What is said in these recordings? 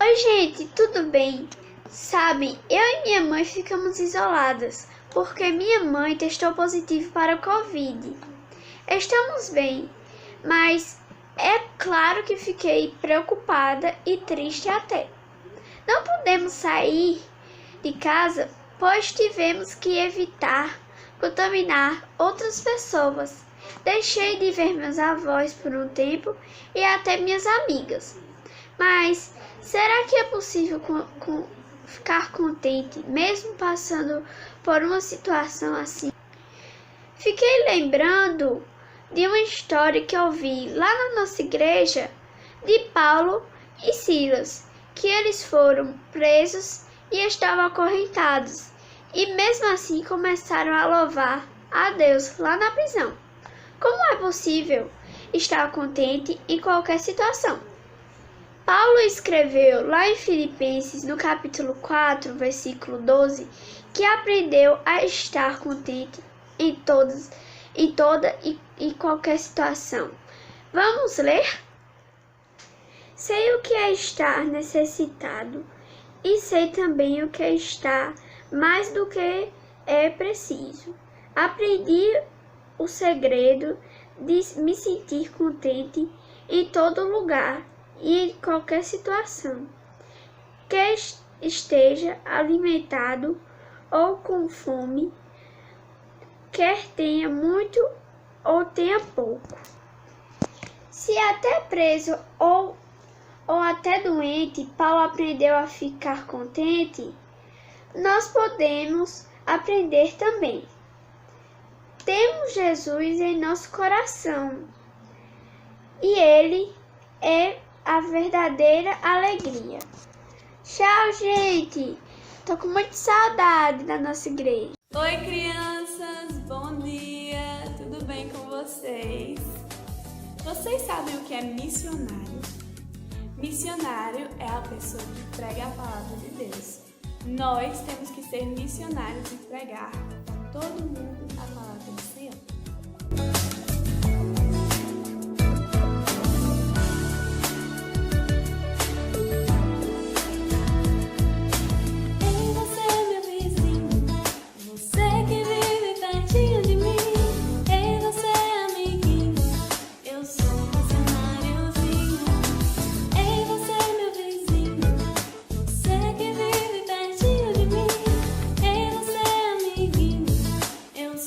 Oi, gente, tudo bem? Sabe, eu e minha mãe ficamos isoladas porque minha mãe testou positivo para o Covid. Estamos bem, mas é claro que fiquei preocupada e triste até. Não podemos sair de casa, pois tivemos que evitar contaminar outras pessoas. Deixei de ver meus avós por um tempo e até minhas amigas. Mas será que é possível ficar contente mesmo passando por uma situação assim? Fiquei lembrando de uma história que ouvi lá na nossa igreja de Paulo e Silas, que eles foram presos e estavam acorrentados, e mesmo assim começaram a louvar a Deus lá na prisão. Como é possível estar contente em qualquer situação? Paulo escreveu lá em Filipenses, no capítulo 4, versículo 12, que aprendeu a estar contente em toda e qualquer situação. Vamos ler? Sei o que é estar necessitado e sei também o que é estar mais do que é preciso. Aprendi o segredo de me sentir contente em todo lugar e em qualquer situação, quer esteja alimentado ou com fome, quer tenha muito ou tenha pouco. Se até preso ou até doente, Paulo aprendeu a ficar contente, nós podemos aprender também. Temos Jesus em nosso coração e Ele é a verdadeira alegria. Tchau, gente! Tô com muita saudade da nossa igreja. Oi, crianças! Bom dia! Tudo bem com vocês? Vocês sabem o que é missionário? Missionário é a pessoa que prega a palavra de Deus. Nós temos que ser missionários e pregar para todo mundo a palavra do Senhor. Eu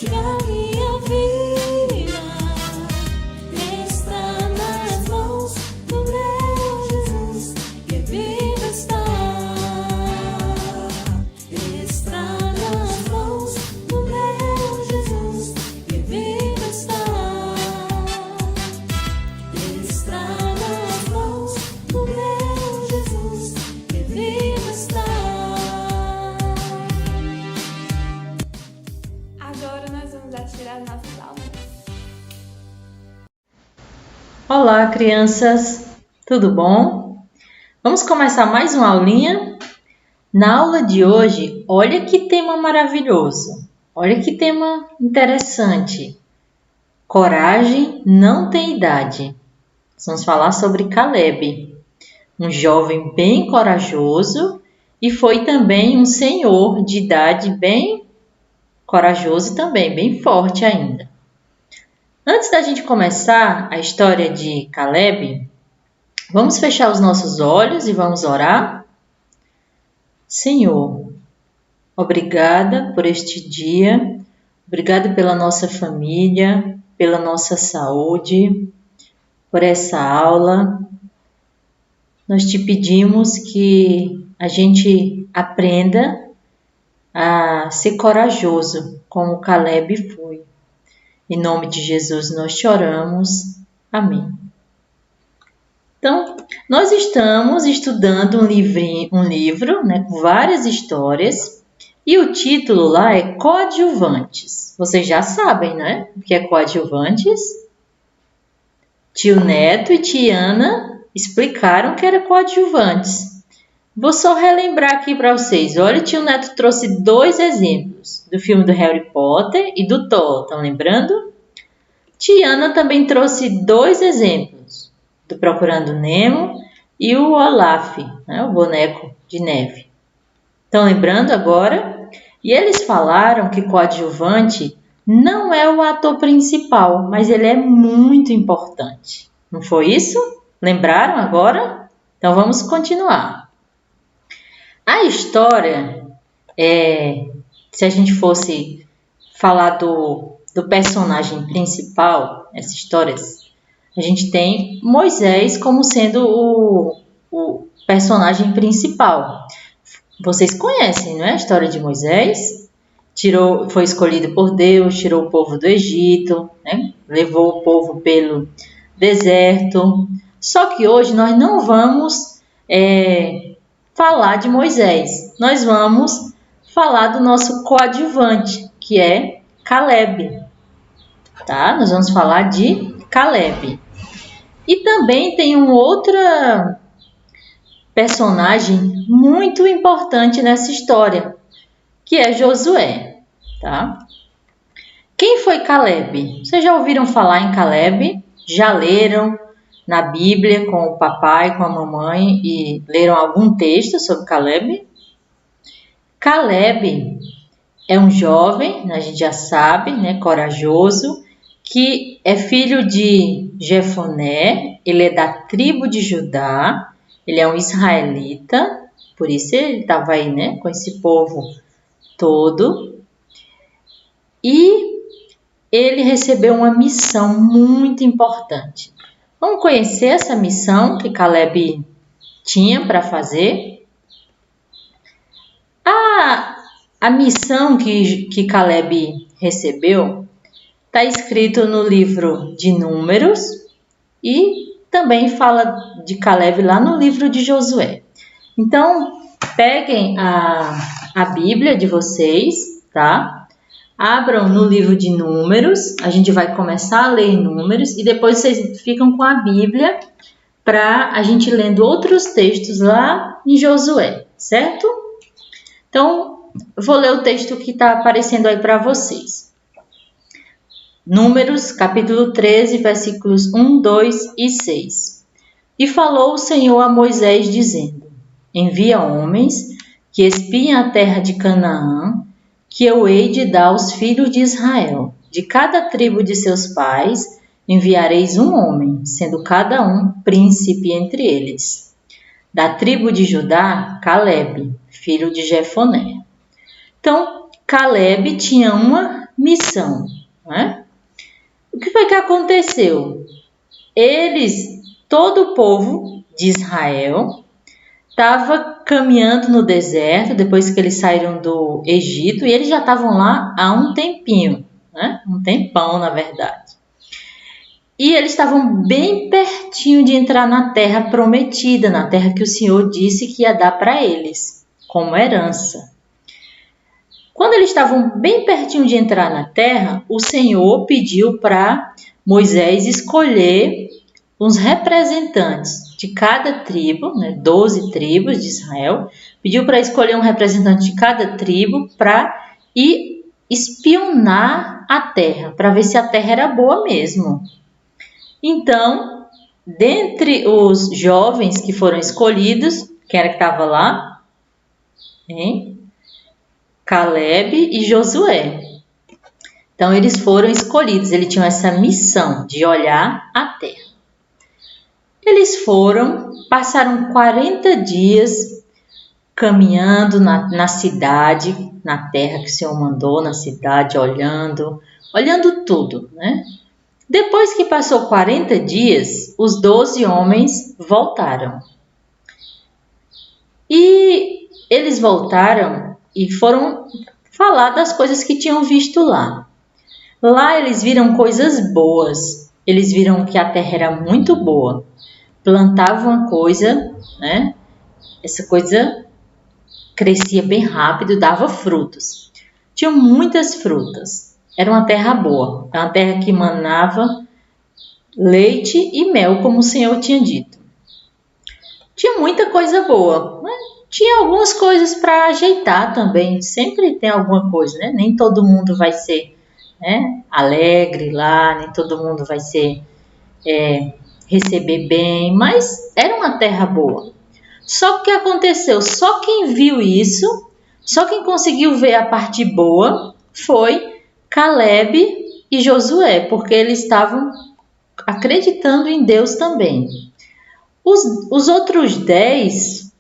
que a minha vida está nas mãos do meu Jesus, que vivo está. Está nas mãos do meu Jesus, que vivo está. Está nas mãos do meu Jesus, que vivo está. Agora nós vamos assistir as nossas aulas. Olá, crianças! Tudo bom? Vamos começar mais uma aulinha? Na aula de hoje, olha que tema maravilhoso! Olha que tema interessante! Coragem não tem idade. Vamos falar sobre Caleb, um jovem bem corajoso e foi também um senhor de idade bem corajoso também, bem forte ainda. Antes da gente começar a história de Caleb, vamos fechar os nossos olhos e vamos orar? Senhor, obrigada por este dia, obrigada pela nossa família, pela nossa saúde, por essa aula. Nós te pedimos que a gente aprenda a ser corajoso, como Caleb foi. Em nome de Jesus nós te oramos. Amém. Então, nós estamos estudando um livro, né, com várias histórias, e o título lá é Coadjuvantes. Vocês já sabem, né? O que é coadjuvantes? Tio Neto e Tiana explicaram que era coadjuvantes. Vou só relembrar aqui para vocês. Olha, o tio Neto trouxe 2 exemplos do filme do Harry Potter e do Thor. Estão lembrando? Tiana também trouxe 2 exemplos do Procurando Nemo e o Olaf, né, o boneco de neve. Estão lembrando agora? E eles falaram que coadjuvante não é o ator principal, mas ele é muito importante. Não foi isso? Lembraram agora? Então vamos continuar. A história, se a gente fosse falar do personagem principal, essa história, a gente tem Moisés como sendo o personagem principal. Vocês conhecem, não é? A história de Moisés? Foi escolhido por Deus, tirou o povo do Egito, né? Levou o povo pelo deserto. Só que hoje nós não vamos falar de Moisés. Nós vamos falar do nosso coadjuvante, que é Caleb. Tá? Nós vamos falar de Caleb. E também tem um outro personagem muito importante nessa história, que é Josué. Tá? Quem foi Caleb? Vocês já ouviram falar em Caleb? Já leram na Bíblia com o papai, com a mamãe e leram algum texto sobre Caleb? Caleb é um jovem, a gente já sabe, né, corajoso, que é filho de Jefoné, ele é da tribo de Judá, ele é um israelita, por isso ele estava aí, né, com esse povo todo. E ele recebeu uma missão muito importante. Vamos conhecer essa missão que Caleb tinha para fazer? A missão que Caleb recebeu está escrito no livro de Números e também fala de Caleb lá no livro de Josué. Então, peguem a Bíblia de vocês, tá? Abram no livro de Números, a gente vai começar a ler Números e depois vocês ficam com a Bíblia para a gente lendo outros textos lá em Josué, certo? Então, eu vou ler o texto que está aparecendo aí para vocês. Números, capítulo 13, versículos 1, 2 e 6. E falou o Senhor a Moisés, dizendo: Envia homens que espiem a terra de Canaã, que eu hei de dar aos filhos de Israel. De cada tribo de seus pais enviareis um homem, sendo cada um príncipe entre eles. Da tribo de Judá, Caleb, filho de Jefoné. Então, Caleb tinha uma missão, né? O que foi que aconteceu? Todo o povo de Israel estava caminhando no deserto depois que eles saíram do Egito e eles já estavam lá há um tempinho, né? Um tempão, na verdade. E eles estavam bem pertinho de entrar na terra prometida, na terra que o Senhor disse que ia dar para eles, como herança. Quando eles estavam bem pertinho de entrar na terra, o Senhor pediu para Moisés escolher uns representantes de cada tribo, né, 12 tribos de Israel, pediu para escolher um representante de cada tribo para ir espionar a terra, para ver se a terra era boa mesmo. Então, dentre os jovens que foram escolhidos, quem era que estava lá? Caleb e Josué. Então, eles foram escolhidos, eles tinham essa missão de olhar a terra. Eles passaram 40 dias caminhando na cidade, na terra que o Senhor mandou, na cidade, olhando tudo, né? Depois que passou 40 dias, os 12 homens voltaram. E eles voltaram e foram falar das coisas que tinham visto lá. Lá eles viram coisas boas. Eles viram que a terra era muito boa. Plantavam uma coisa, né? Essa coisa crescia bem rápido, dava frutos. Tinham muitas frutas. Era uma terra boa. Era uma terra que manava leite e mel, como o Senhor tinha dito. Tinha muita coisa boa, né? Tinha algumas coisas para ajeitar também. Sempre tem alguma coisa, né? Nem todo mundo vai ser, né, alegre lá, nem todo mundo vai ser receber bem, mas era uma terra boa. Só que o que aconteceu? Só quem viu isso, só quem conseguiu ver a parte boa foi Caleb e Josué, porque eles estavam acreditando em Deus também. Os outros 10,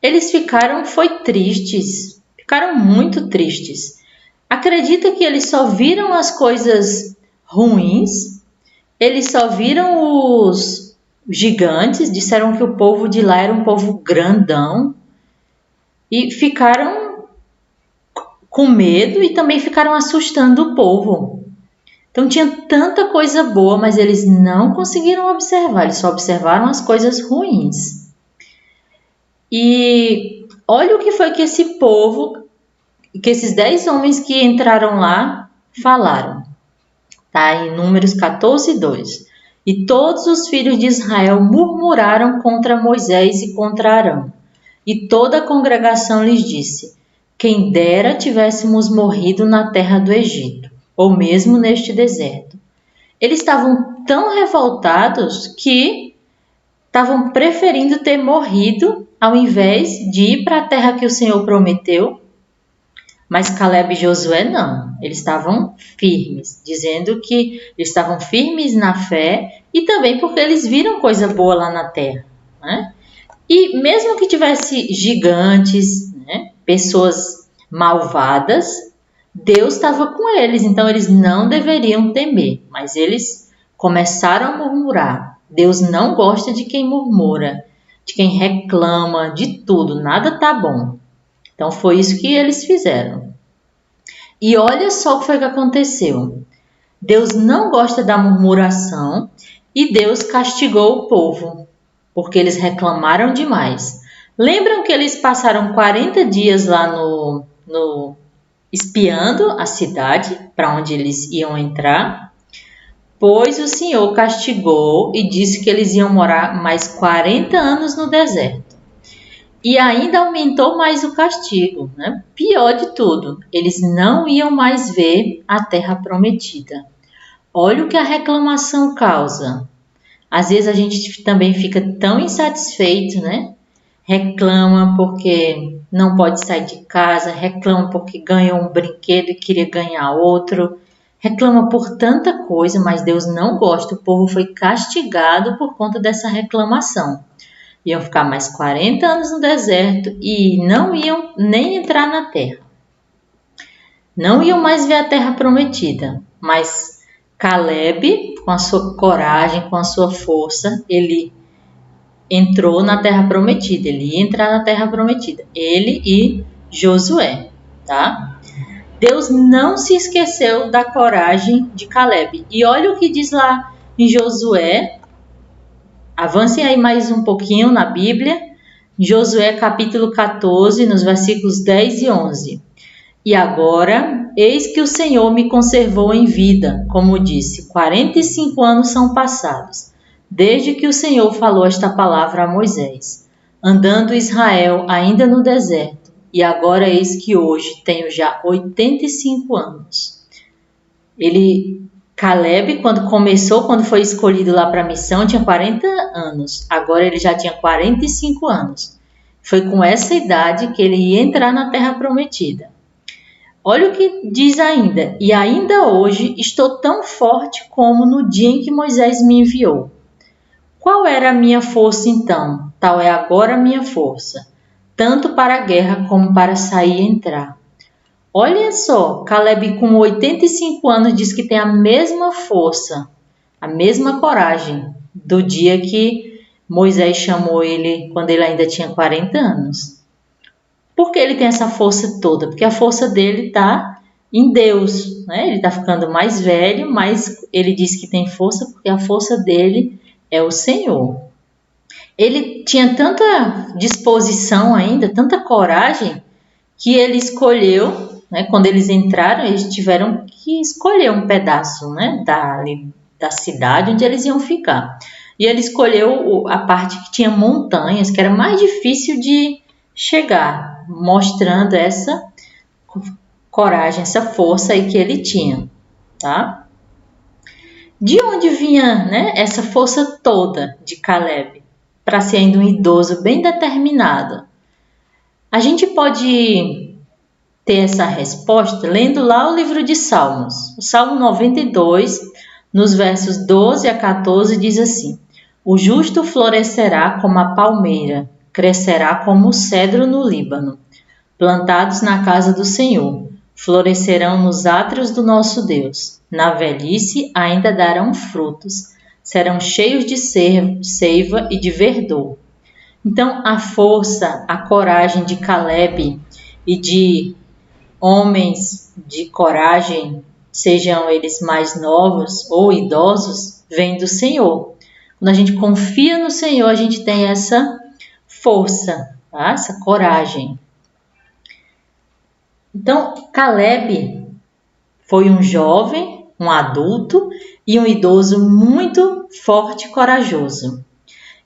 eles ficaram tristes, ficaram muito tristes. Acredita que eles só viram as coisas ruins, eles só viram os gigantes, disseram que o povo de lá era um povo grandão e ficaram com medo e também ficaram assustando o povo. Então tinha tanta coisa boa, mas eles não conseguiram observar, eles só observaram as coisas ruins. E olha o que foi que esse povo, que esses 10 homens que entraram lá falaram. Está em Números 14, 2. E todos os filhos de Israel murmuraram contra Moisés e contra Arão. E toda a congregação lhes disse: quem dera tivéssemos morrido na terra do Egito, ou mesmo neste deserto. Eles estavam tão revoltados que estavam preferindo ter morrido ao invés de ir para a terra que o Senhor prometeu. Mas Caleb e Josué não, eles estavam firmes, dizendo que eles estavam firmes na fé e também porque eles viram coisa boa lá na terra, né? E mesmo que tivesse gigantes, né, pessoas malvadas, Deus estava com eles, então eles não deveriam temer, mas eles começaram a murmurar. Deus não gosta de quem murmura, de quem reclama, de tudo, nada tá bom. Então foi isso que eles fizeram. E olha só o que foi que aconteceu. Deus não gosta da murmuração e Deus castigou o povo, porque eles reclamaram demais. Lembram que eles passaram 40 dias lá no espiando a cidade para onde eles iam entrar? Pois o Senhor castigou e disse que eles iam morar mais 40 anos no deserto. E ainda aumentou mais o castigo, né? Pior de tudo, eles não iam mais ver a terra prometida. Olha o que a reclamação causa. Às vezes a gente também fica tão insatisfeito, né? Reclama porque não pode sair de casa, reclama porque ganhou um brinquedo e queria ganhar outro. Reclama por tanta coisa, mas Deus não gosta. O povo foi castigado por conta dessa reclamação. Iam ficar mais 40 anos no deserto e não iam nem entrar na terra. não iam mais ver a terra prometida, mas Caleb, com a sua coragem, com a sua força, ele entrou na terra prometida, ele ia entrar na terra prometida, ele e Josué, tá? Deus não se esqueceu da coragem de Caleb. E olha o que diz lá em Josué, avancem aí mais um pouquinho na Bíblia, Josué capítulo 14, nos versículos 10 e 11. E agora, eis que o Senhor me conservou em vida, como disse, 45 anos são passados, desde que o Senhor falou esta palavra a Moisés, andando Israel ainda no deserto, e agora eis que hoje tenho já 85 anos. Caleb, quando foi escolhido lá para a missão, tinha 40 anos, agora ele já tinha 45 anos. Foi com essa idade que ele ia entrar na terra prometida. Olha o que diz ainda, e ainda hoje estou tão forte como no dia em que Moisés me enviou. Qual era a minha força então? Tal é agora a minha força, tanto para a guerra como para sair e entrar. Olha só, Caleb com 85 anos diz que tem a mesma força, a mesma coragem do dia que Moisés chamou ele quando ele ainda tinha 40 anos. Por que ele tem essa força toda? Porque a força dele está em Deus, né? Ele está ficando mais velho, mas ele diz que tem força porque a força dele é o Senhor. Ele tinha tanta disposição ainda, tanta coragem, que ele escolheu, né? Quando eles entraram, eles tiveram que escolher um pedaço, né? da cidade onde eles iam ficar. E ele escolheu a parte que tinha montanhas, que era mais difícil de chegar, mostrando essa coragem, essa força aí que ele tinha, tá? De onde vinha, né, essa força toda de Caleb para ser ainda um idoso bem determinado? A gente pode ter essa resposta lendo lá o livro de Salmos. O Salmo 92, nos versos 12 a 14, diz assim: O justo florescerá como a palmeira, crescerá como o cedro no Líbano. Plantados na casa do Senhor, florescerão nos átrios do nosso Deus. Na velhice ainda darão frutos, serão cheios de seiva e de verdor. Então, a força, a coragem de Caleb e de homens de coragem, sejam eles mais novos ou idosos, vem do Senhor. Quando a gente confia no Senhor, a gente tem essa força, tá? Essa coragem. Então, Caleb foi um jovem, um adulto e um idoso muito forte e corajoso.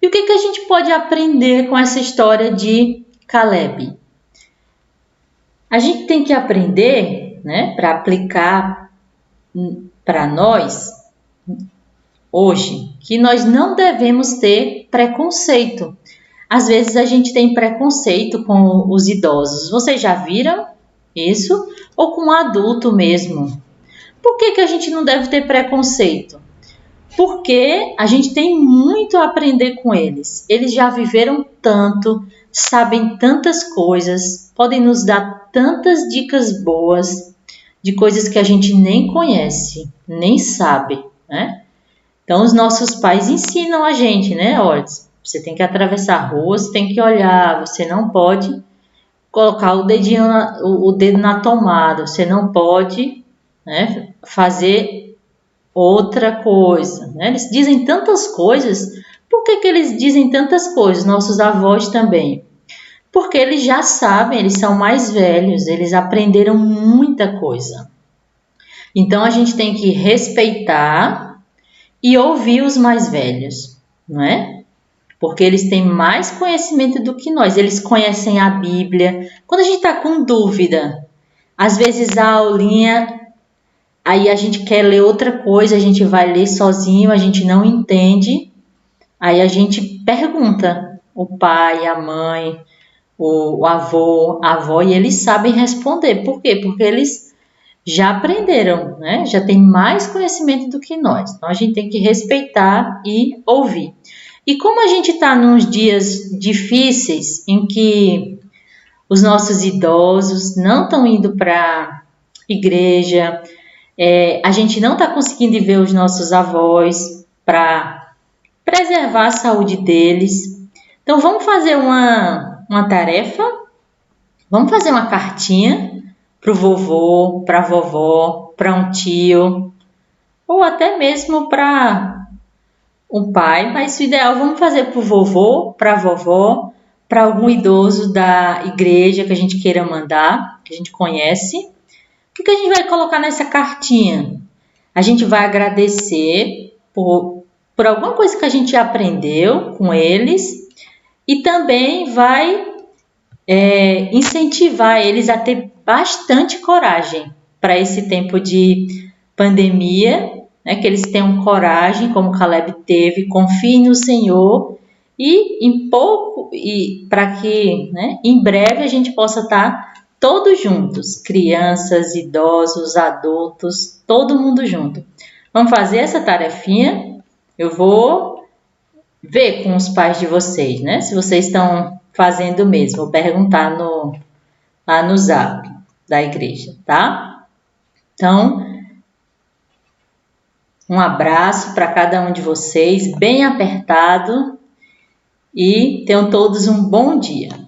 E o que a gente pode aprender com essa história de Caleb? A gente tem que aprender, né, para aplicar para nós hoje, que nós não devemos ter preconceito. Às vezes a gente tem preconceito com os idosos. Vocês já viram isso? Ou com o adulto mesmo? Por que a gente não deve ter preconceito? Porque a gente tem muito a aprender com eles. Eles já viveram tanto, sabem tantas coisas, podem nos dar tantas dicas boas de coisas que a gente nem conhece, nem sabe, né? Então, os nossos pais ensinam a gente, né? Olha, você tem que atravessar a rua, você tem que olhar, você não pode colocar o dedo na tomada, você não pode, né, fazer outra coisa, né? Eles dizem tantas coisas. Por que eles dizem tantas coisas? Nossos avós também. Porque eles já sabem, eles são mais velhos, eles aprenderam muita coisa. Então, a gente tem que respeitar e ouvir os mais velhos, não é? Porque eles têm mais conhecimento do que nós. Eles conhecem a Bíblia. Quando a gente está com dúvida, às vezes a aulinha, aí a gente quer ler outra coisa, a gente vai ler sozinho, a gente não entende. Aí a gente pergunta o pai, a mãe, o avô, a avó, e eles sabem responder. Por quê? Porque eles já aprenderam, né? Já tem mais conhecimento do que nós. Então, a gente tem que respeitar e ouvir. E como a gente está nos dias difíceis em que os nossos idosos não estão indo para igreja, a gente não está conseguindo ver os nossos avós para preservar a saúde deles. Então vamos fazer uma tarefa, vamos fazer uma cartinha para o vovô, para a vovó, para um tio, ou até mesmo para um pai, mas o ideal vamos fazer para o vovô, para a vovó, para algum idoso da igreja que a gente queira mandar, que a gente conhece. O que a gente vai colocar nessa cartinha? A gente vai agradecer por alguma coisa que a gente aprendeu com eles e também vai incentivar eles a ter bastante coragem para esse tempo de pandemia, né? Que eles tenham coragem, como Caleb teve, confiem no Senhor e para que, né, em breve a gente possa estar todos juntos, crianças, idosos, adultos, todo mundo junto. Vamos fazer essa tarefinha? Eu vou ver com os pais de vocês, né? Se vocês estão fazendo mesmo. Vou perguntar lá no Zap da igreja, tá? Então, um abraço para cada um de vocês, bem apertado, e tenham todos um bom dia.